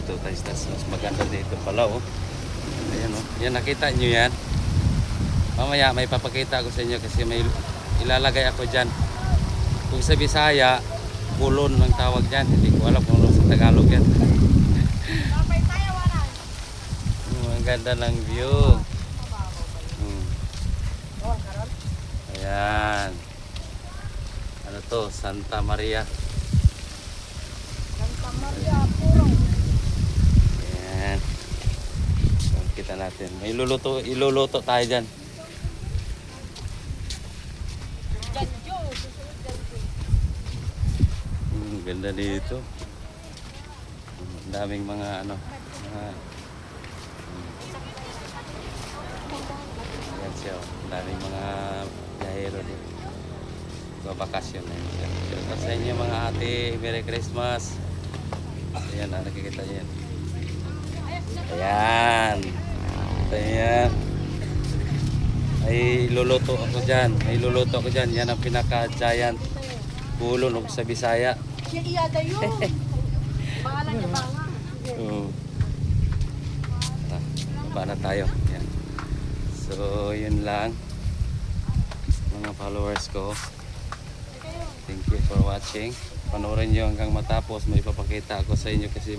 dito tayo. Mas maganda dito pala oh. Ayan oh. Yan, nakita nyo yan. Mamaya may papakita ako sa inyo kasi may ilalagay ako dyan. Kung sa Bisaya, kulon ang tawag dyan. Hindi ko alam kung ano sa Tagalog yan. Ang ganda ng view. Ayan. Ano to? Santa Maria. Santa Maria, Purong. Ayan. So, kita natin. May iluluto tayo dyan. Janjo, susunod Janjo. Ganda dito. Ang daming mga ano. Yan siya. Ang daming mga biyahero dito. Babakasyon na yun. Shout sa inyo mga ate. Merry Christmas. Ayan, nakikita niyo yan. Ayan. Ayan. May luluto ako dyan. Yan ang pinaka-giant kulon sa Bisaya. Siya iyada yun. Pangalan niya ba nga? Baba na tayo. Yan. So, yun lang. Mga followers ko. Thank you for watching. Panoorin nyo hanggang matapos. May papakita ako sa inyo kasi